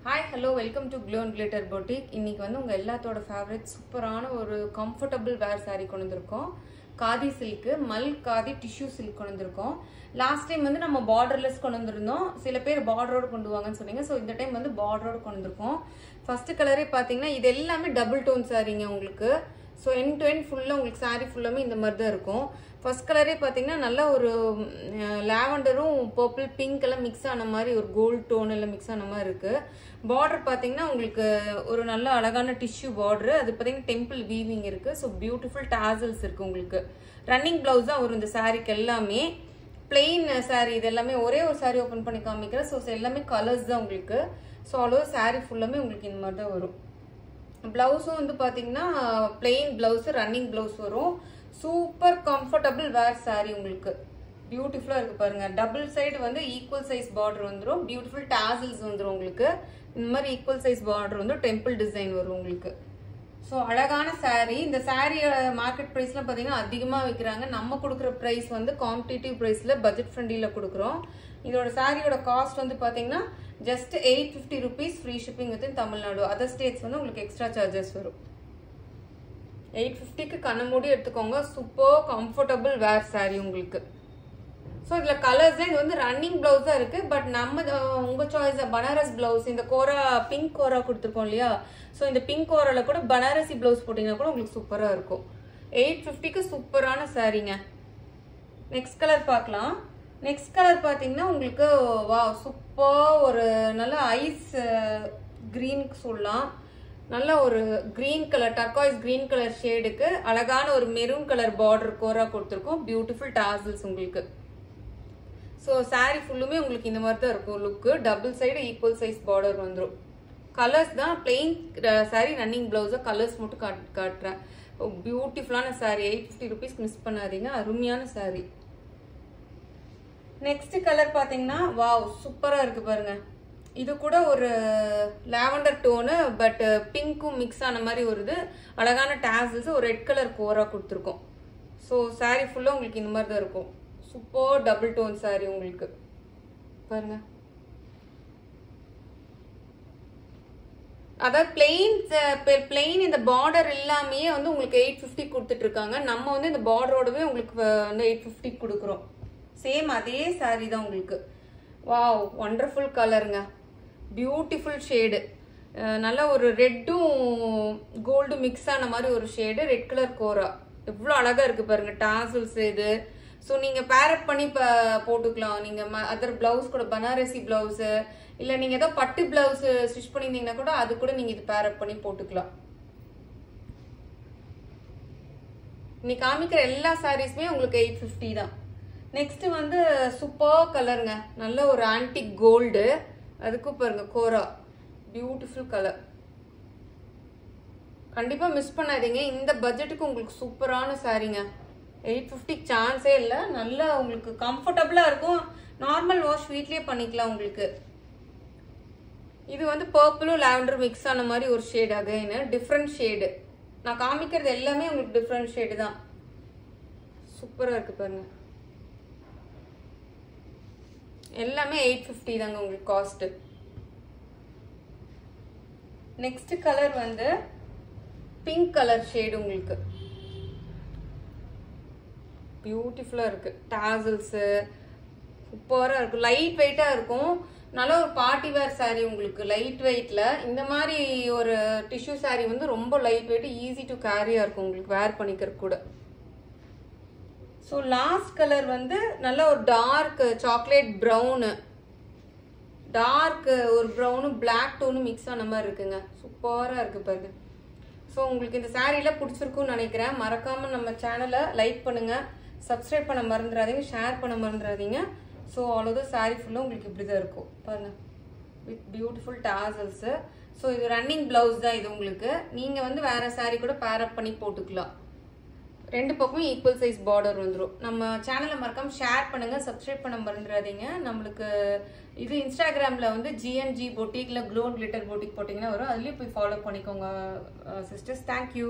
Hi, hello, welcome to Glow and Glitter Boutique. இன்னைக்கு வந்து உங்க எல்லாத்தோட ஃபேவரட் சூப்பரான ஒரு கம்ஃபர்ட்டபிள் வேர் saree கொண்டு வந்திருக்கோம். காதி சில்க், மல் காதி டிஷ்யூ சில்க் கொண்டு வந்திருக்கோம். லாஸ்ட் டைம் வந்து நம்ம பார்டர்லெஸ் கொண்டு வந்திருந்தோம். சில பேர் பார்டரோட கொண்டு வாங்கன்னு சொன்னீங்க. சோ இந்த டைம் வந்து பார்டரோட கொண்டு வந்திருக்கோம். ஃபர்ஸ்ட் கலரே பாத்தீங்கன்னா இது எல்லாமே டபுள் டோன் சாரீங்க உங்களுக்கு. ஸோ எண்ட் டு எண்ட் ஃபுல்லாக உங்களுக்கு சாரீ ஃபுல்லாமே இந்த மாதிரி தான் இருக்கும். ஃபர்ஸ்ட் கலரே பார்த்தீங்கன்னா நல்லா ஒரு லாவெண்டரும் பர்பிள் பிங்க் எல்லாம் மிக்ஸ் ஆன மாதிரி ஒரு கோல்ட் டோன் எல்லாம் மிக்ஸ் ஆன மாதிரி இருக்கு. பார்டர் பார்த்தீங்கன்னா உங்களுக்கு ஒரு நல்ல அழகான டிஷ்யூ பார்டர். அது பார்த்தீங்கன்னா டெம்பிள் வீவிங் இருக்கு. ஸோ பியூட்டிஃபுல் டாசல்ஸ் இருக்கு உங்களுக்கு. ரன்னிங் பிளவுஸ் தான் வரும் இந்த சாரீக்கு எல்லாமே. பிளெயின் சாரீ இது எல்லாமே ஒரே ஒரு சாரீ ஓப்பன் பண்ணி காமிக்கிறேன். ஸோ எல்லாமே கலர்ஸ் தான் உங்களுக்கு. ஸோ அவ்வளோ சாரீ ஃபுல்லாமே உங்களுக்கு இந்த மாதிரி தான் வரும். பிளவுஸும் வந்து பாத்தீங்கன்னா பிளெயின் பிளவுஸ் ரன்னிங் பிளவுஸ் வரும். சூப்பர் கம்ஃபர்டபுள் வேர் சாரி உங்களுக்கு. பியூட்டிஃபுல்லா இருக்கு பாருங்க. டபுள் சைடு வந்து ஈக்குவல் சைஸ் பார்டர் வந்துடும். பியூட்டிஃபுல் டாசல்ஸ் வந்துடும் உங்களுக்கு. இந்த மாதிரி ஈக்குவல் சைஸ் பார்டர் வந்து டெம்பிள் டிசைன் வரும் உங்களுக்கு. ஸோ அழகான சாரீ. இந்த சாரீ மார்க்கெட் பிரைஸ்லாம் பார்த்தீங்கன்னா அதிகமாக விற்கிறாங்க. நம்ம கொடுக்குற ப்ரைஸ் வந்து காம்படிட்டிவ் ப்ரைஸில் பட்ஜெட் ஃப்ரெண்ட்லியில் கொடுக்குறோம். இதோட சாரியோட காஸ்ட் வந்து பார்த்தீங்கன்னா just 850 rupees free shipping with in Tamil Nadu. Other states வந்து உங்களுக்கு எக்ஸ்ட்ரா சார்ஜஸ் வரும். 850க்கு கண்ண மூடி எடுத்துக்கோங்க. சூப்பர் கம்ஃபர்டபுள் வேர் சாரீ உங்களுக்கு. ஸோ இதில் கலர்ஸ் இது வந்து ரன்னிங் பிளவுஸ் தான் இருக்கு. பட் நம்ம உங்க சாய்ஸ் பனாரஸ் பிளவுஸ் இந்த கோரா பிங்க் கோரா கொடுத்துருக்கோம் இல்லையா. ஸோ இந்த பிங்க் கோரால கூட பனாரசி பிளவுஸ் போட்டீங்கன்னா கூட உங்களுக்கு சூப்பரா இருக்கும். 850க்கு சூப்பரான சாரீங்க. நெக்ஸ்ட் கலர் பார்க்கலாம். நெக்ஸ்ட் கலர் பார்த்தீங்கன்னா உங்களுக்கு வா சூப்பர் ஒரு நல்ல ஐஸ் கிரீன் சொல்லலாம். நல்ல ஒரு green colour turquoise green colour ஷேடுக்கு அழகான ஒரு மெரூன் கலர் பார்டர் கோரா கொடுத்துருக்கோம். பியூட்டிஃபுல் டாசல்ஸ் உங்களுக்கு. ஸோ சாரீ ஃபுல்லுமே உங்களுக்கு இந்த மாதிரி தான் இருக்கும் look. Double side equal size border வந்துடும். கலர்ஸ் தான் பிளெயின் சாரீ ரன்னிங் பிளவுஸை கலர்ஸ் மட்டும் காட்டுறேன். பியூட்டிஃபுல்லான சாரீ. 850 rupees மிஸ் பண்ணாதீங்க. அருமையான சாரீ. நெக்ஸ்ட் கலர் பாத்தீங்கன்னா வாவ் சூப்பரா இருக்கு பாருங்க. இது கூட ஒரு லாவெண்டர் டோனு பட் பிங்க்கும் மிக்ஸ் ஆன மாதிரி வருது. அழகான டாசல்ஸ் ஒரு ரெட் கலர் கோரா கொடுத்துருக்கோம். ஸோ சாரீ ஃபுல்லா உங்களுக்கு இந்த மாதிரி தான் இருக்கும். சூப்பர் டபுள் டோன் சாரீ உங்களுக்கு பாருங்க. அதாவது பிளெயின் இந்த பார்டர் இல்லாமயே வந்து உங்களுக்கு 850 கொடுத்துட்டு இருக்காங்க. நம்ம வந்து இந்த பார்டரோடவே உங்களுக்கு வந்து 850 கொடுக்குறோம். சேம் அதே சாரீ தான் உங்களுக்கு. வாவ் ஒண்டர்ஃபுல் கலருங்க. Beautiful shade. நல்ல ஒரு ரெட்டும் கோல்டும் மிக்ஸ் ஆன மாதிரி ஒரு ஷேடு. ரெட் கலர் கோரா எவ்வளோ அழகா இருக்கு பாருங்க. டாசல்ஸ் இது. ஸோ நீங்க பேரப் பண்ணி போட்டுக்கலாம். நீங்க அதர் பிளவுஸ் கூட பனாரசி பிளவுஸ் இல்ல நீங்க ஏதோ பட்டு பிளவுஸ் ஸ்டிச் பண்ணிருந்தீங்கன்னா கூட அது கூட நீங்க இது பேரப் பண்ணி போட்டுக்கலாம். நீ காமிக்கிற எல்லா சாரீஸுமே உங்களுக்கு 850 தான். நெக்ஸ்ட் வந்து சூப்பர் கலருங்க. நல்ல ஒரு ஆன்டிக் கோல்டு. அதுக்கும் பாருங்க கோரா பியூட்டிஃபுல் கலர். கண்டிப்பா மிஸ் பண்ணாதீங்க. இந்த பட்ஜெட்டுக்கு உங்களுக்கு சூப்பரான சாரீங்க. 850 சான்ஸே இல்லை. நல்லா உங்களுக்கு கம்ஃபர்டபுளா இருக்கும். நார்மல் வாஷ் வீட்லயே பண்ணிக்கலாம் உங்களுக்கு. இது வந்து பர்பிளும் லாவெண்டர் மிக்ஸ் ஆன மாதிரி ஒரு ஷேடு. Again different shade. நான் காமிக்கிறது எல்லாமே உங்களுக்கு டிஃப்ரெண்ட் ஷேடு தான். சூப்பரா இருக்கு பாருங்க. எல்லாமே 850 தாங்க உங்களுக்கு காஸ்ட். நெக்ஸ்ட் கலர் வந்து பிங்க் கலர் ஷேடு உங்களுக்கு. பியூட்டிஃபுல்லா இருக்கு. டாசல்ஸ் சூப்பரா இருக்கும். லைட் வெயிட்டா இருக்கும். நல்ல ஒரு பார்ட்டி வேர் சாரீ உங்களுக்கு. லைட் வெயிட்ல இந்த மாதிரி ஒரு டிஷ்யூ சாரீ வந்து ரொம்ப லைட் வெயிட் ஈஸி டு கேரியா இருக்கும் உங்களுக்கு வேர் பண்ணிக்கிற கூட. ஸோ லாஸ்ட் கலர் வந்து நல்ல ஒரு டார்க் சாக்லேட் ப்ரௌனு. டார்க் ஒரு ப்ரௌனு பிளாக் டோனு மிக்ஸ் ஆன மாதிரி இருக்குங்க. சூப்பராக இருக்கு பாருங்க. ஸோ உங்களுக்கு இந்த சாரீலாம் பிடிச்சிருக்குன்னு நினைக்கிறேன். மறக்காம நம்ம சேனலை லைக் பண்ணுங்க, சப்ஸ்கிரைப் பண்ண மறந்துடாதீங்க, ஷேர் பண்ண மறந்துடாதீங்க. ஸோ அவ்வளோதான் சாரீ ஃபுல்லாக உங்களுக்கு இப்படி தான் இருக்கும் பாருங்க. With beautiful tassels. ஸோ இது ரன்னிங் பிளவுஸ் தான் இது உங்களுக்கு. நீங்கள் வந்து வேற சாரீ கூட பேரப் பண்ணி போட்டுக்கலாம். ரெண்டு பக்கமும் ஈக்குவல் சைஸ் பார்டர் வந்துடும். நம்ம சேனலை மறக்காம ஷேர் பண்ணுங்க, சப்ஸ்கிரைப் பண்ண மறந்துடாதீங்க. நம்மளுக்கு இது இன்ஸ்டாகிராமில் வந்து GNG பொட்டிக்ல க்ளோ அண்ட் கிளிட்டர் பொட்டிக் போட்டிங்கன்னா வரும். அதுலேயும் போய் ஃபாலோ பண்ணிக்கோங்க சிஸ்டர்ஸ். தேங்க்யூ.